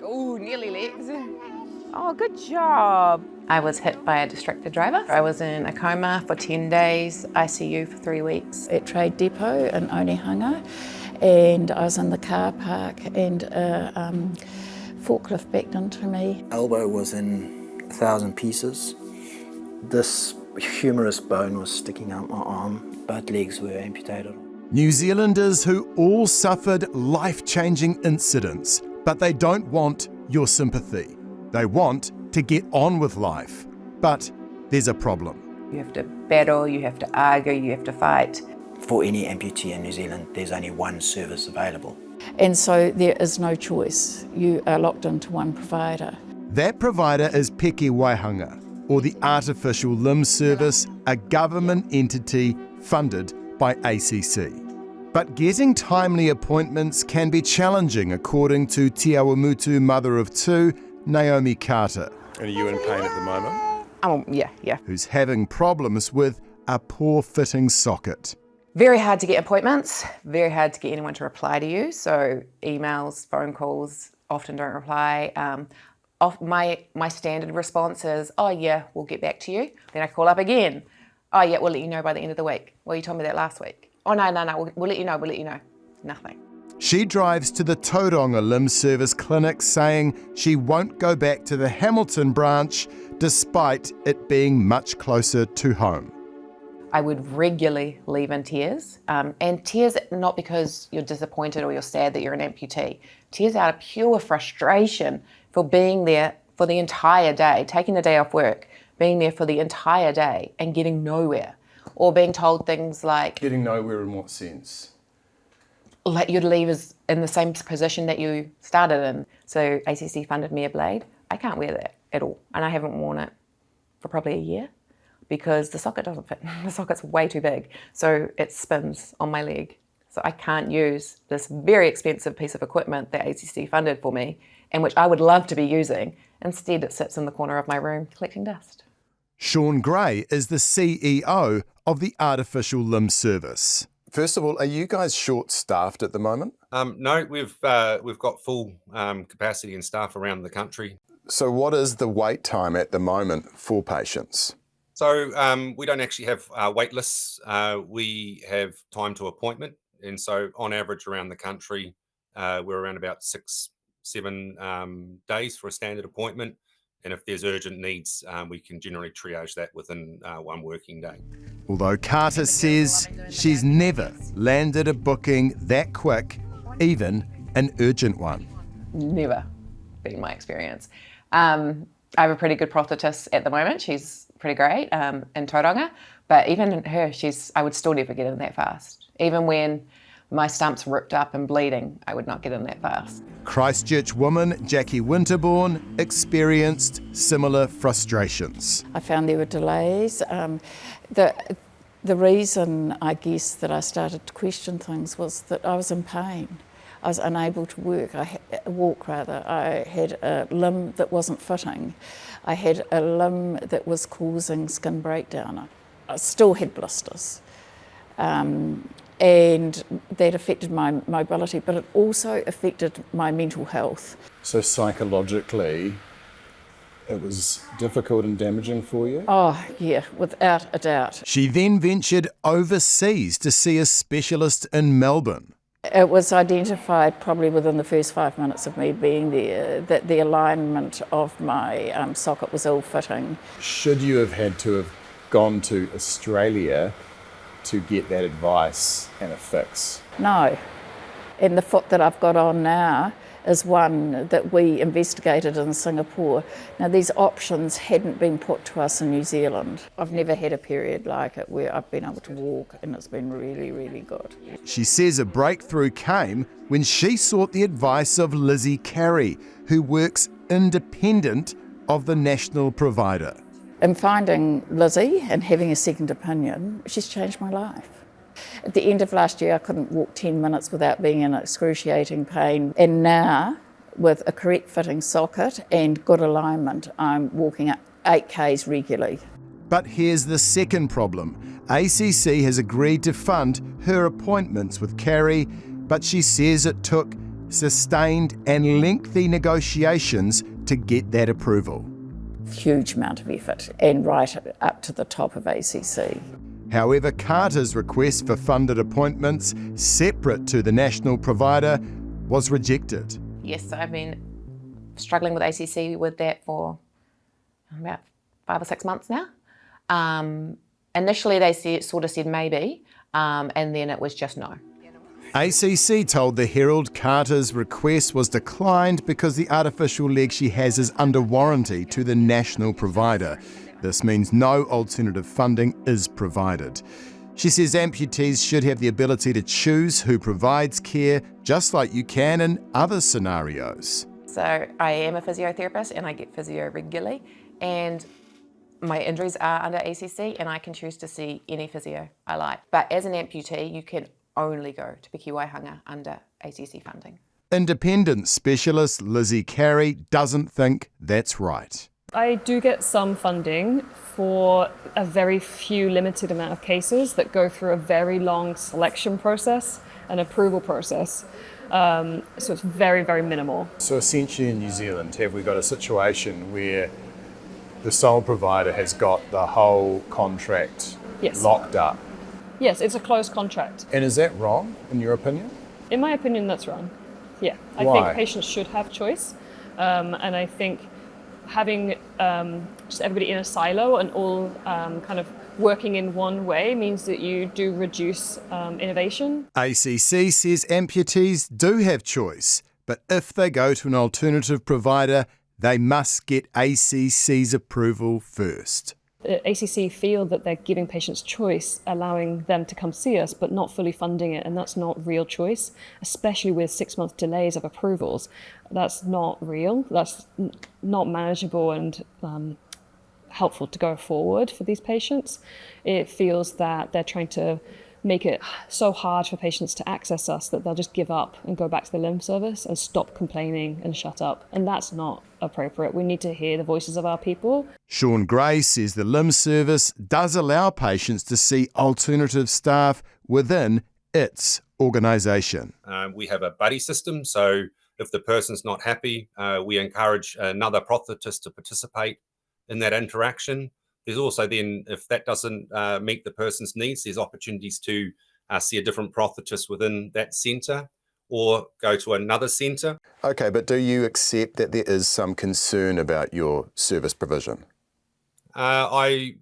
Ooh, nearly legs. Oh, good job. I was hit by a distracted driver. I was in a coma for 10 days, ICU for 3 weeks. At Trade Depot in Onehunga, and I was in the car park and a forklift backed into me. Elbow was in 1,000 pieces. This humerus bone was sticking out my arm. Both legs were amputated. New Zealanders who all suffered life-changing incidents, but they don't want your sympathy. They want to get on with life. But there's a problem. You have to battle, you have to argue, you have to fight. For any amputee in New Zealand, there's only one service available. And so there is no choice. You are locked into one provider. That provider is Peke Waihanga, or the Artificial Limb Service, a government entity funded by ACC. But getting timely appointments can be challenging, according to Te Awamutu mother of two, Naomi Carter. And are you in pain at the moment? Yeah. Who's having problems with a poor-fitting socket. Very hard to get appointments, very hard to get anyone to reply to you. So emails, phone calls often don't reply. My standard response is, oh yeah, we'll get back to you. Then I call up again. Oh yeah, we'll let you know by the end of the week. Well, you told me that last week. Oh no, we'll let you know. Nothing. She drives to the Tauranga Limb Service clinic saying she won't go back to the Hamilton branch despite it being much closer to home. I would regularly leave in tears, and tears not because you're disappointed or you're sad that you're an amputee, tears out of pure frustration for being there for the entire day, taking the day off work, being there for the entire day and getting nowhere, or being told things like... Getting nowhere in what sense? Like you'd leave us in the same position that you started in. So ACC funded me a blade. I can't wear that at all, and I haven't worn it for probably a year, because the socket doesn't fit. The socket's way too big, so it spins on my leg. So I can't use this very expensive piece of equipment that ACC funded for me, and which I would love to be using. Instead, it sits in the corner of my room collecting dust. Sean Gray is the CEO of the Artificial Limb Service. First of all, are you guys short-staffed at the moment? No, we've got full capacity and staff around the country. So what is the wait time at the moment for patients? So we don't actually have wait lists. We have time to appointment. And so on average around the country, we're around about 6-7 days for a standard appointment. And if there's urgent needs, we can generally triage that within 1 working day. Although Carter says she's never landed a booking that quick, even an urgent one. Never been my experience. I have a pretty good prosthetist at the moment. She's pretty great in Tauranga, but even her, I would still never get in that fast. Even when my stump's ripped up and bleeding, I would not get in that fast. Christchurch woman Jackie Winterbourne experienced similar frustrations. I found there were delays. The reason, I guess, that I started to question things was that I was in pain. I was unable to walk. I had a limb that wasn't fitting. I had a limb that was causing skin breakdown. I still had blisters. And that affected my mobility, but it also affected my mental health. So psychologically, it was difficult and damaging for you? Oh, yeah, without a doubt. She then ventured overseas to see a specialist in Melbourne. It was identified probably within the first 5 minutes of me being there that the alignment of my socket was ill-fitting. Should you have had to have gone to Australia to get that advice and a fix? No. And the foot that I've got on now is one that we investigated in Singapore. Now, these options hadn't been put to us in New Zealand. I've never had a period like it where I've been able to walk, and it's been really, really good. She says a breakthrough came when she sought the advice of Lizzie Carey, who works independent of the national provider. In finding Lizzie and having a second opinion, she's changed my life. At the end of last year, I couldn't walk 10 minutes without being in excruciating pain. And now, with a correct fitting socket and good alignment, I'm walking 8 Ks regularly. But here's the second problem. ACC has agreed to fund her appointments with Carey, but she says it took sustained and lengthy negotiations to get that approval. Huge amount of effort, and right up to the top of ACC. However, Carter's request for funded appointments separate to the national provider was rejected. Yes, I've been struggling with ACC with that for about 5 or 6 months now. Initially, they sort of said maybe, and then it was just no. ACC told the Herald Carter's request was declined because the artificial leg she has is under warranty to the national provider. This means no alternative funding is provided. She says amputees should have the ability to choose who provides care, just like you can in other scenarios. So I am a physiotherapist and I get physio regularly, and my injuries are under ACC and I can choose to see any physio I like. But as an amputee, you can only go to Piki Waihanga under ACC funding. Independent specialist Lizzie Carey doesn't think that's right. I do get some funding for a very few limited amount of cases that go through a very long selection process and approval process. So it's very, very minimal. So essentially in New Zealand, have we got a situation where the sole provider has got the whole contract Yes. locked up? Yes, it's a closed contract. And is that wrong, in your opinion? In my opinion, that's wrong. Yeah, I Why? think patients should have choice. And I think having just everybody in a silo and all kind of working in one way means that you do reduce innovation. ACC says amputees do have choice, but if they go to an alternative provider, they must get ACC's approval first. ACC feel that they're giving patients choice, allowing them to come see us, but not fully funding it, and that's not real choice, especially with 6-month delays of approvals. That's not real, that's not manageable and helpful to go forward for these patients. It feels that they're trying to make it so hard for patients to access us that they'll just give up and go back to the limb service and stop complaining and shut up. And that's not appropriate. We need to hear the voices of our people. Sean Gray says the limb service does allow patients to see alternative staff within its organisation. We have a buddy system, so if the person's not happy, we encourage another prosthetist to participate in that interaction. There's also then, if that doesn't meet the person's needs, there's opportunities to see a different prosthetist within that centre or go to another centre. Okay, but do you accept that there is some concern about your service provision? I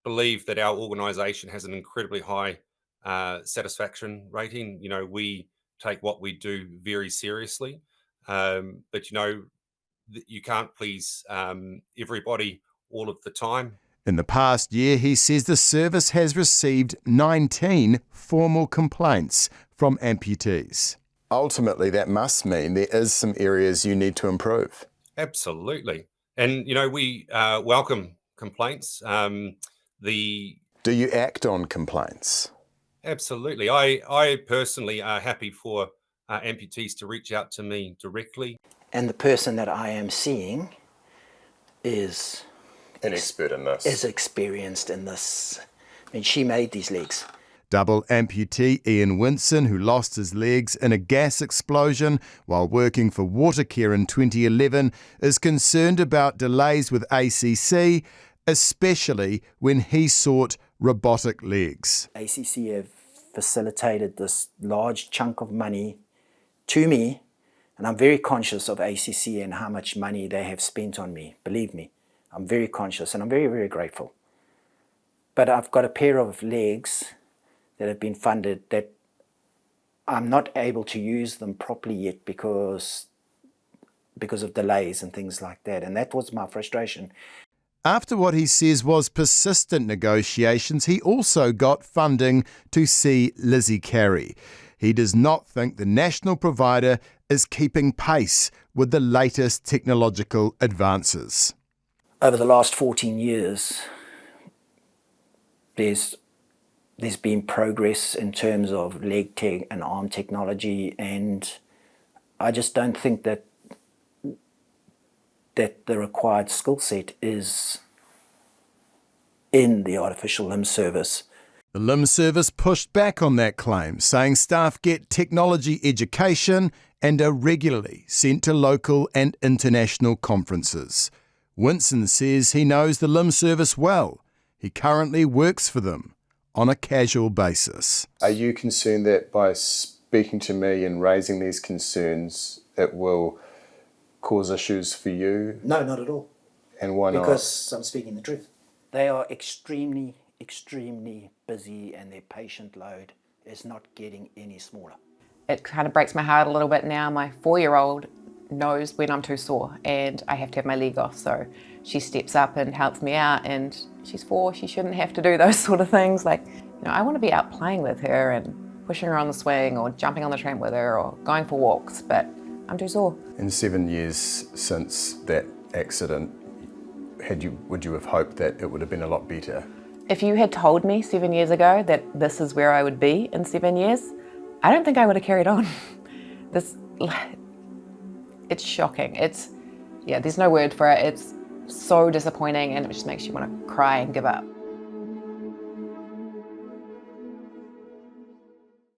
believe that our organisation has an incredibly high satisfaction rating. You know, we take what we do very seriously, but you know, you can't please everybody all of the time. In the past year, he says the service has received 19 formal complaints from amputees. Ultimately, that must mean there is some areas you need to improve. Absolutely. And, you know, we welcome complaints. Do you act on complaints? Absolutely. I personally are happy for amputees to reach out to me directly. And the person that I am seeing is An expert in this. is experienced in this. I mean, she made these legs. Double amputee Ian Winson, who lost his legs in a gas explosion while working for Watercare in 2011, is concerned about delays with ACC, especially when he sought robotic legs. ACC have facilitated this large chunk of money to me, and I'm very conscious of ACC and how much money they have spent on me. Believe me, I'm very conscious and I'm very, very grateful. But I've got a pair of legs that have been funded that I'm not able to use them properly yet because of delays and things like that. And that was my frustration. After what he says was persistent negotiations, he also got funding to see Lizzie Carey. He does not think the national provider is keeping pace with the latest technological advances. Over the last 14 years, there's been progress in terms of leg tech and arm technology, and I just don't think that the required skill set is in the artificial limb service. The limb service pushed back on that claim, saying staff get technology education and are regularly sent to local and international conferences. Winston says he knows the limb service well. He currently works for them on a casual basis. Are you concerned that by speaking to me and raising these concerns, it will cause issues for you? No, not at all. And why not? Because I'm speaking the truth. They are extremely busy, and their patient load is not getting any smaller. It kind of breaks my heart a little bit now. My 4-year-old knows when I'm too sore and I have to have my leg off, so she steps up and helps me out, and she's 4, she shouldn't have to do those sort of things. Like, I want to be out playing with her and pushing her on the swing or jumping on the tramp with her or going for walks, but I'm too sore. In 7 years since that accident, would you have hoped that it would have been a lot better? If you had told me 7 years ago that this is where I would be in 7 years, I don't think I would have carried on. It's shocking. There's no word for it. It's so disappointing, and it just makes you want to cry and give up.